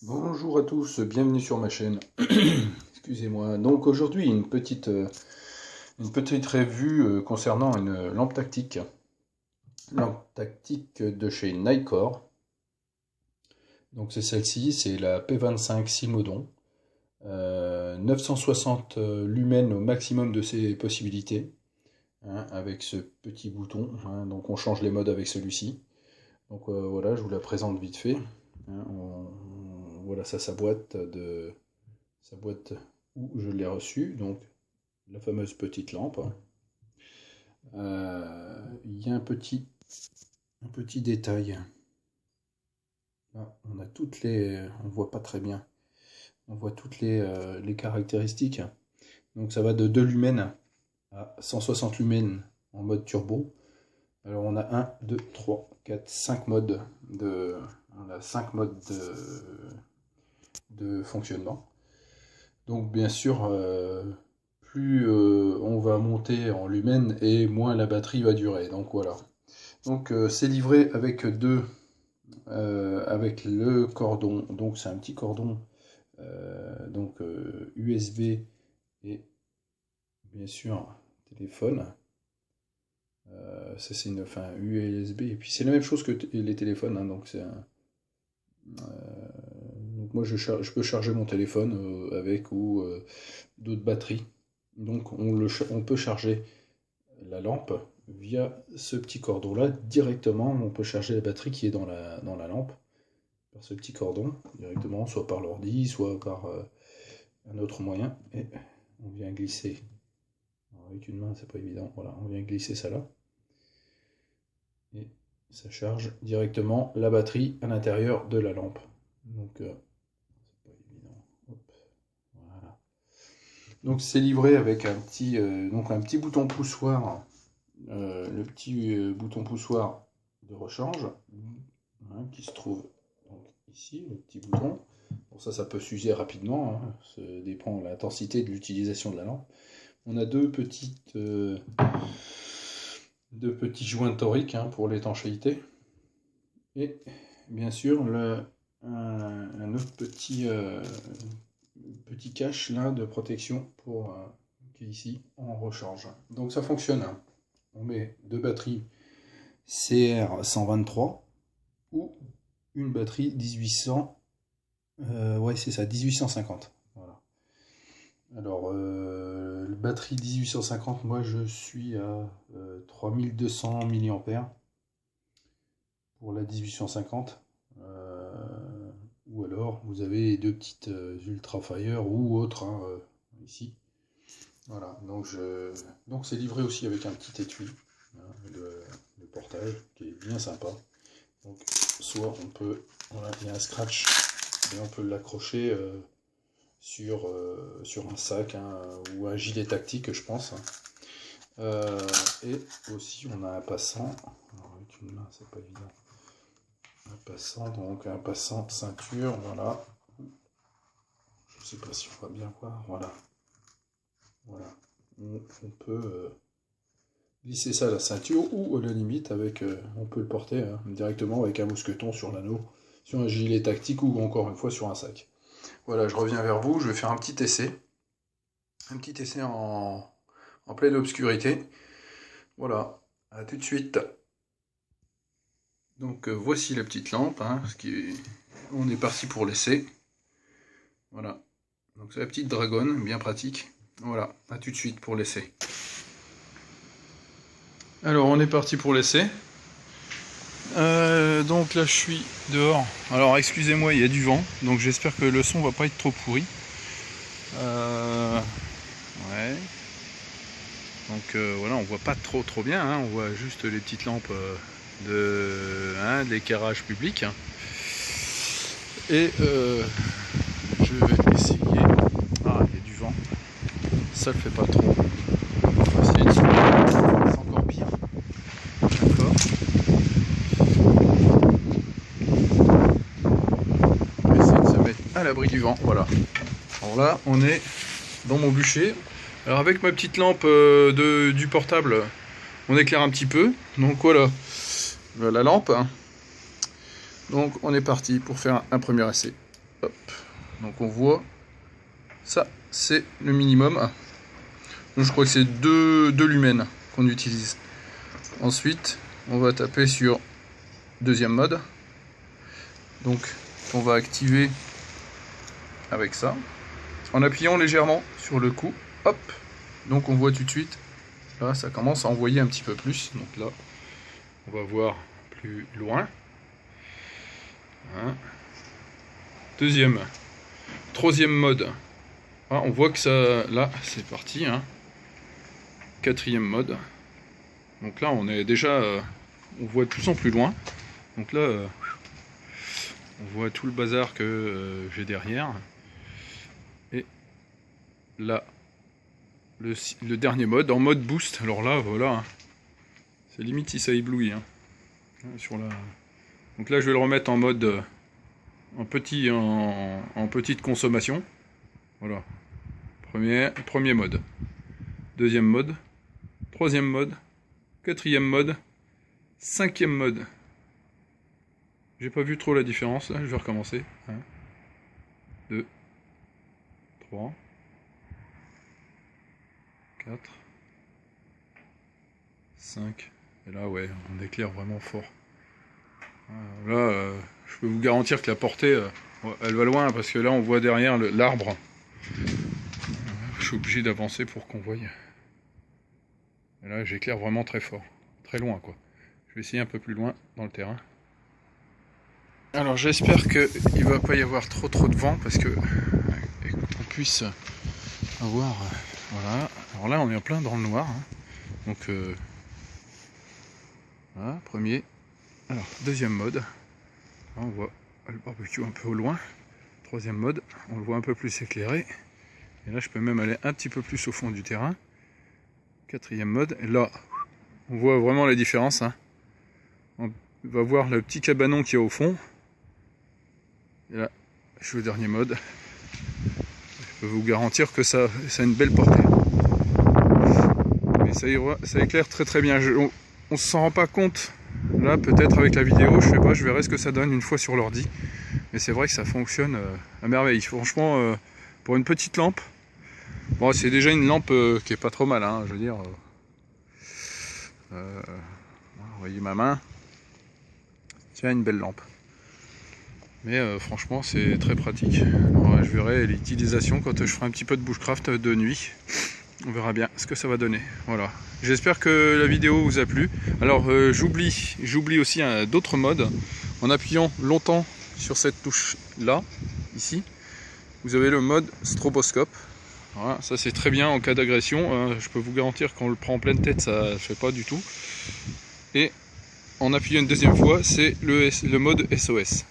Bonjour à tous, bienvenue sur ma chaîne. Excusez-moi. Donc aujourd'hui une petite revue concernant une lampe tactique. Lampe tactique de chez Nikkor. Donc c'est celle-ci, c'est la P25 Simodon. 960 lumens au maximum de ses possibilités. Hein, avec ce petit bouton. Hein, donc on change les modes avec celui-ci. Donc voilà, je vous la présente vite fait. Hein, voilà ça, sa boîte où je l'ai reçue, donc la fameuse petite lampe. Il y a un petit détail. Là, on voit pas très bien. On voit toutes les caractéristiques. Donc ça va de 2 lumens à 160 lumens en mode turbo. Alors on a 1, 2, 3, 4, 5 modes on a 5 modes de fonctionnement. Donc bien sûr, plus on va monter en lumens et moins la batterie va durer. Donc voilà. Donc c'est livré avec avec le cordon. Donc c'est un petit cordon USB et bien sûr téléphone. Ça c'est une USB et puis c'est la même chose que les téléphones. Hein, donc c'est donc moi je peux charger mon téléphone avec ou d'autres batteries. Donc on peut charger la lampe via ce petit cordon là directement. On peut charger la batterie qui est dans la lampe par ce petit cordon directement, soit par l'ordi, soit par un autre moyen. Et on vient glisser. Alors, avec une main c'est pas évident. Voilà, on vient glisser ça là. Et ça charge directement la batterie à l'intérieur de la lampe. Donc c'est pas évident. Hop, voilà. Donc c'est livré avec un petit bouton poussoir, le petit bouton poussoir de rechange, hein, qui se trouve donc ici, le petit bouton. Bon, ça peut s'user rapidement, hein, ça dépend de l'intensité de l'utilisation de la lampe. On a deux petits joints toriques, hein, pour l'étanchéité. Et bien sûr un autre petit cache là de protection qui est ici en recharge. Donc ça fonctionne. Hein. On met deux batteries CR123 ou une batterie 1800. Ouais, c'est ça, 1850. Voilà. Alors, batterie 1850, moi je suis à 3200 mAh pour la 1850. Ou alors vous avez deux petites Ultrafire ou autres, hein, ici. Voilà, donc c'est livré aussi avec un petit étui, hein, le portage qui est bien sympa. Donc soit on peut, voilà, il y a un scratch et on peut l'accrocher sur un sac, hein, ou un gilet tactique, je pense. Et aussi on a un passant. Alors, avec une main c'est pas évident. Un passant ceinture, voilà. Je sais pas si on va bien voir, voilà. On peut glisser ça à la ceinture ou à la limite on peut le porter, hein, directement avec un mousqueton sur l'anneau, sur un gilet tactique ou encore une fois sur un sac. Voilà, je reviens vers vous, je vais faire un petit essai. Un petit essai en pleine obscurité. Voilà, à tout de suite. Donc voici la petite lampe, hein, on est parti pour l'essai. Voilà, donc c'est la petite dragonne, bien pratique. Voilà, à tout de suite pour l'essai. Alors on est parti pour l'essai. Donc là je suis dehors. Alors excusez-moi, il y a du vent, donc j'espère que le son va pas être trop pourri. Ouais. Donc voilà, on voit pas trop bien, hein, on voit juste les petites lampes de l'éclairage public. Et je vais essayer. Ah, il y a du vent. Ça le fait pas trop. On va essayer de se mettre. C'est encore pire. D'accord. On va essayer de se mettre à l'abri du vent. Voilà. Alors là, on est dans mon bûcher. Alors avec ma petite lampe du portable, on éclaire un petit peu. Donc voilà, la lampe. Donc on est parti pour faire un premier essai. Hop. Donc on voit, ça c'est le minimum. Donc je crois que c'est 2 lumens qu'on utilise. Ensuite, on va taper sur deuxième mode. Donc on va activer avec ça, en appuyant légèrement sur le coup. Hop. Donc on voit tout de suite, là ça commence à envoyer un petit peu plus. Donc là, on va voir plus loin. Hein. Deuxième. Troisième mode. Ah, on voit que ça... Là, c'est parti. Hein. Quatrième mode. Donc là, on est déjà... on voit de plus en plus loin. Donc là, on voit tout le bazar que j'ai derrière. Et là, le dernier mode, en mode boost. Alors là, voilà. Hein. C'est limite si ça éblouit. Hein. Sur la... Donc là, je vais le remettre en mode... en petite consommation. Voilà. Premier mode. Deuxième mode. Troisième mode. Quatrième mode. Cinquième mode. J'ai pas vu trop la différence. Là, je vais recommencer. 1, 2, 3, 4, 5. Et là, ouais, on éclaire vraiment fort. Là, je peux vous garantir que la portée, elle va loin, parce que là, on voit derrière l'arbre. Je suis obligé d'avancer pour qu'on voie. Et là, j'éclaire vraiment très fort. Très loin, quoi. Je vais essayer un peu plus loin dans le terrain. Alors, j'espère qu'il ne va pas y avoir trop de vent, parce que qu'on puisse avoir... voilà. Alors là, on est en plein dans le noir. Hein. Donc, voilà, premier... Alors, deuxième mode, on voit le barbecue un peu au loin. Troisième mode, on le voit un peu plus éclairé. Et là, je peux même aller un petit peu plus au fond du terrain. Quatrième mode, et là, on voit vraiment la différence. Hein. On va voir le petit cabanon qui est au fond. Et là, je suis au dernier mode. Je peux vous garantir que ça a une belle portée. Mais ça éclaire très bien. On se rend pas compte. Là, peut-être avec la vidéo, je sais pas, je verrai ce que ça donne une fois sur l'ordi. Mais c'est vrai que ça fonctionne à merveille. Franchement, pour une petite lampe, bon, c'est déjà une lampe qui est pas trop mal, hein, je veux dire. Vous voyez ma main. Tiens, une belle lampe. Mais franchement, c'est très pratique. Alors, je verrai l'utilisation quand je ferai un petit peu de bushcraft de nuit. On verra bien ce que ça va donner. Voilà. J'espère que la vidéo vous a plu. Alors j'oublie aussi d'autres modes. En appuyant longtemps sur cette touche là, ici, vous avez le mode stroboscope. Voilà, ça c'est très bien en cas d'agression. Je peux vous garantir qu'on le prend en pleine tête, ça ne fait pas du tout. Et en appuyant une deuxième fois, c'est le mode SOS.